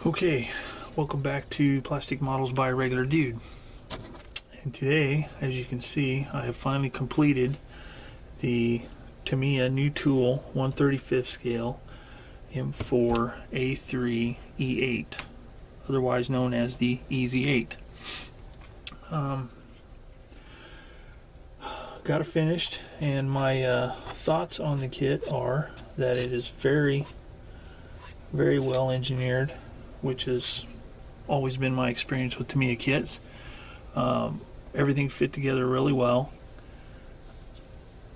Okay, welcome back to Plastic Models by a Regular Dude. And today, as you can see, I have finally completed the Tamiya New Tool 1/35 scale M4A3E8, otherwise known as the Easy 8. Got it finished, and my thoughts on the kit are that it is very, very well engineered, which has always been my experience with Tamiya kits. Everything fit together really well.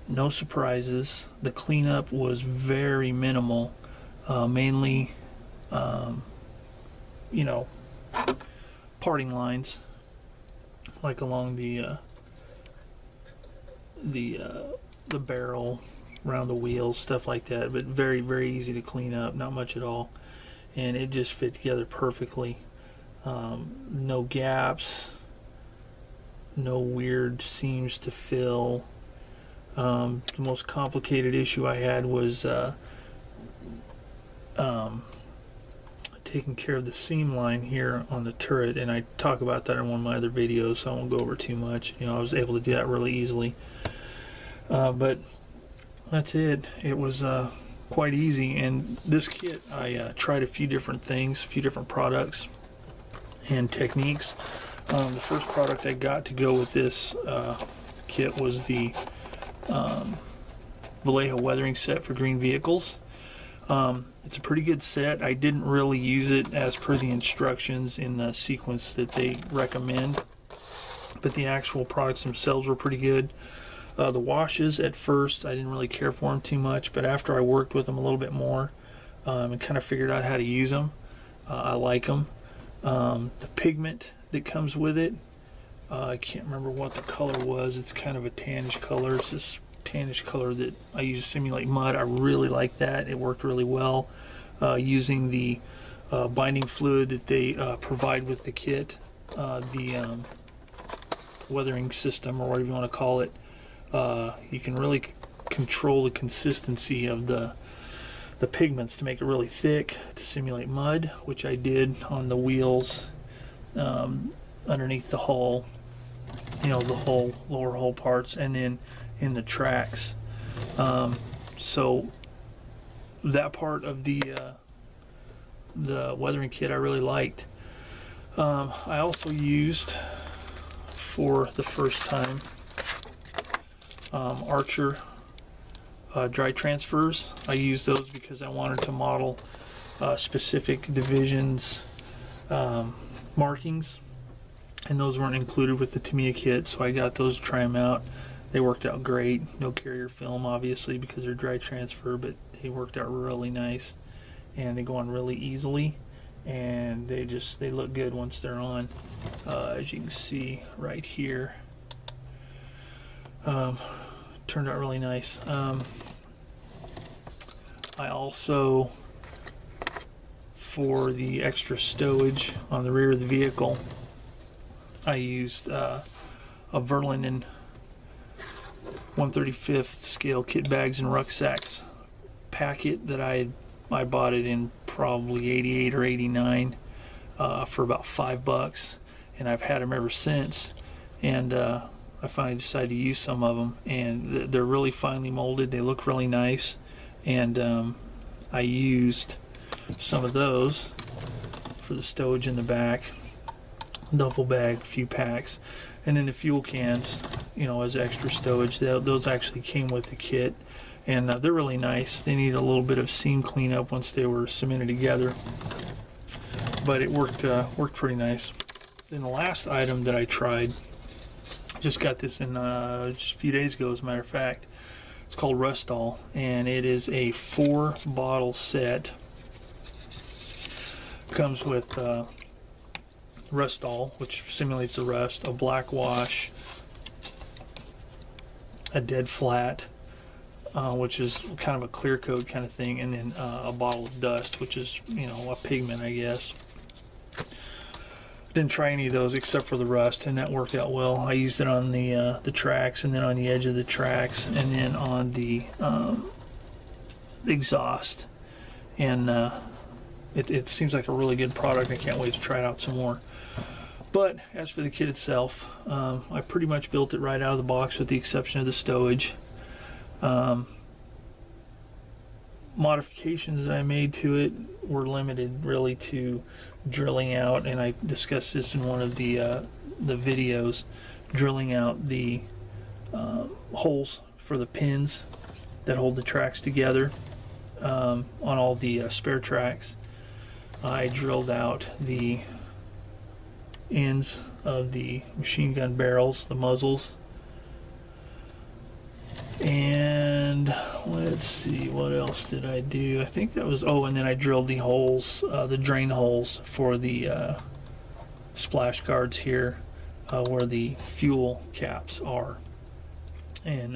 No surprises. The cleanup was very minimal, mainly, parting lines, like along the barrel, around the wheels, stuff like that. But very, very easy to clean up. Not much at all. And it just fit together perfectly. No gaps, no weird seams to fill. The most complicated issue I had was taking care of the seam line here on the turret, and I talk about that in one of my other videos, so I won't go over too much. I was able to do that really easily. But that's it. It was quite easy. And this kit, I tried a few different things, a few different products and techniques. The first product I got to go with this kit was the Vallejo weathering set for green vehicles. It's a pretty good set. I didn't really use it as per the instructions in the sequence that they recommend, but the actual products themselves were pretty good. The washes, at first, I didn't really care for them too much, but after I worked with them a little bit more and kind of figured out how to use them, I like them. The pigment that comes with it, I can't remember what the color was. It's kind of a tannish color. It's this tannish color that I use to simulate mud. I really like that. It worked really well using the binding fluid that they provide with the kit, the weathering system, or whatever you want to call it. You can really control the consistency of the pigments to make it really thick to simulate mud, which I did on the wheels, underneath the hull, the whole lower hull parts, and then in the tracks. So that part of the weathering kit I really liked. I also used, for the first time, Archer dry transfers. I used those because I wanted to model specific divisions markings, and those weren't included with the Tamiya kit, so I got those to try them out. They worked out great. No carrier film, obviously, because they're dry transfer, but they worked out really nice, and they go on really easily, and they look good once they're on. As you can see right here, turned out really nice. I also, for the extra stowage on the rear of the vehicle, I used a Verlinen 1/35 scale kit bags and rucksacks packet that I bought it in probably 88 or 89 for about $5, and I've had them ever since. And I finally decided to use some of them, and they're really finely molded. They look really nice, and I used some of those for the stowage in the back, duffel bag, a few packs, and then the fuel cans, as extra stowage. Those actually came with the kit, and they're really nice. They need a little bit of seam cleanup once they were cemented together, but it worked pretty nice. Then the last item that I tried, just got this in just a few days ago, as a matter of fact. It's called Rustall, and it is a 4-bottle set. Comes with Rustall, which simulates the rust, a black wash, a dead flat, which is kind of a clear coat kind of thing, and then a bottle of dust, which is a pigment, I guess. Didn't try any of those except for the rust, and that worked out well. I used it on the tracks, and then on the edge of the tracks, and then on the exhaust, and it seems like a really good product. I can't wait to try it out some more. But as for the kit itself, I pretty much built it right out of the box with the exception of the stowage. Modifications that I made to it were limited really to drilling out, and I discussed this in one of the videos, drilling out the holes for the pins that hold the tracks together on all the spare tracks. I drilled out the ends of the machine gun barrels, the muzzles, and let's see, what else did I do? I think that was, oh, and then I drilled the holes, the drain holes for the splash guards here where the fuel caps are, and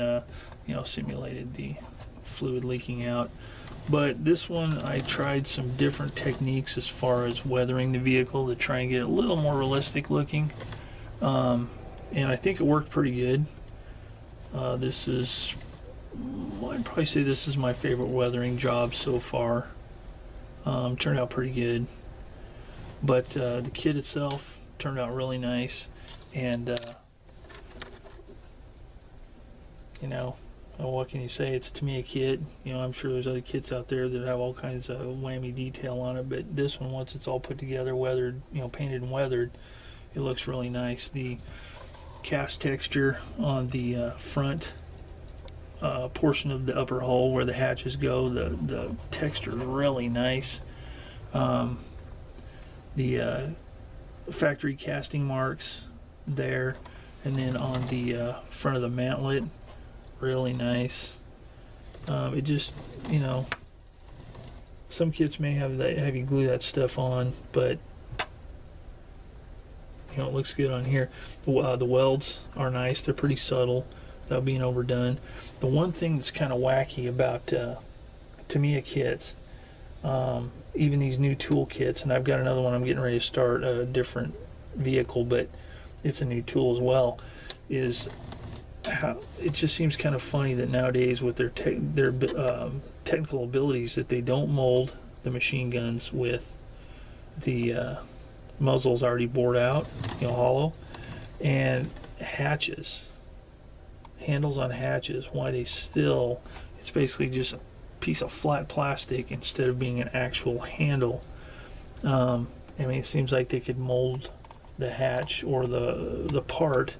you know, simulated the fluid leaking out. But this one, I tried some different techniques as far as weathering the vehicle to try and get it a little more realistic looking, and I think it worked pretty good. This is, I'd probably say this is my favorite weathering job so far. Turned out pretty good, but the kit itself turned out really nice, and you know, what can you say? It's a Tamiya kit. You know, I'm sure there's other kits out there that have all kinds of whammy detail on it, but this one, once it's all put together, weathered, you know, painted and weathered, it looks really nice. The cast texture on the front portion of the upper hull where the hatches go, the texture is really nice. The factory casting marks there, and then on the front of the mantlet, really nice. It just, you know, some kits may have you glue that stuff on, but you know, it looks good on here. The welds are nice. They're pretty subtle without being overdone. The one thing that's kind of wacky about Tamiya kits, even these new tool kits, and I've got another one I'm getting ready to start, a different vehicle, but it's a new tool as well, is how it just seems kind of funny that nowadays with their technical abilities that they don't mold the machine guns with the muzzles already bored out, you know, hollow, and hatches, handles on hatches, why they still, it's basically just a piece of flat plastic instead of being an actual handle. I mean, it seems like they could mold the hatch or the part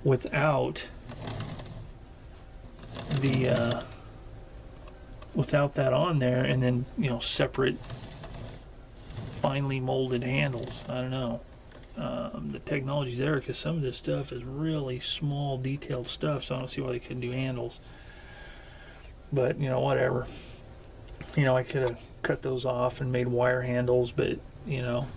without the without that on there, and then, you know, separate finely molded handles. I don't know. The technology's there because some of this stuff is really small, detailed stuff, so I don't see why they couldn't do handles. But, you know, whatever. You know, I could have cut those off and made wire handles, but, you know,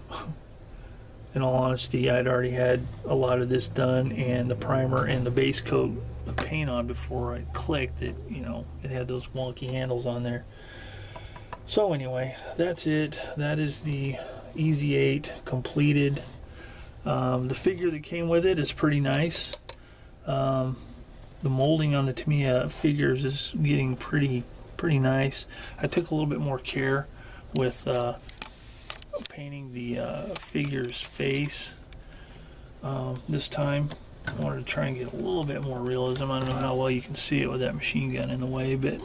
in all honesty, I'd already had a lot of this done and the primer and the base coat of paint on before I clicked that, you know, it had those wonky handles on there. So anyway, that's it. That is the EZ8 completed. The figure that came with it is pretty nice. The molding on the Tamiya figures is getting pretty nice. I took a little bit more care with painting the figure's face this time. I wanted to try and get a little bit more realism. I don't know how well you can see it with that machine gun in the way, but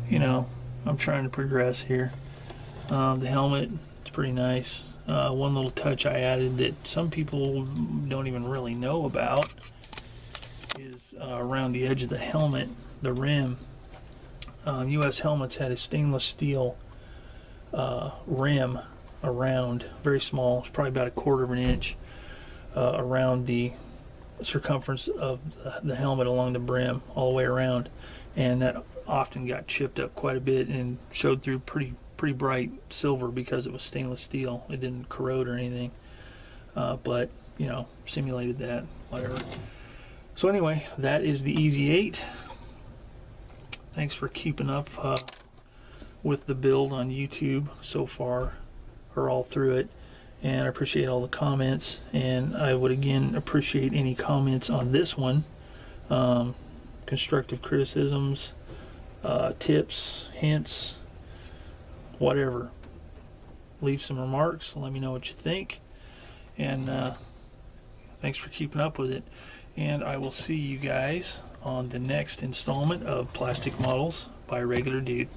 you know, I'm trying to progress here. The helmet, it's pretty nice. One little touch I added that some people don't even really know about is around the edge of the helmet, the rim. US helmets had a stainless steel rim around, very small, it's probably about 1/4 of an inch around the circumference of the helmet along the brim all the way around, and that often got chipped up quite a bit and showed through pretty bright silver because it was stainless steel. It didn't corrode or anything, but you know, simulated that, whatever. So anyway, that is the EZ8. Thanks for keeping up with the build on YouTube so far, or all through it, and I appreciate all the comments, and I would again appreciate any comments on this one, constructive criticisms, tips, hints, whatever. Leave some remarks. Let me know what you think. And thanks for keeping up with it. And I will see you guys on the next installment of Plastic Models by a Regular Dude.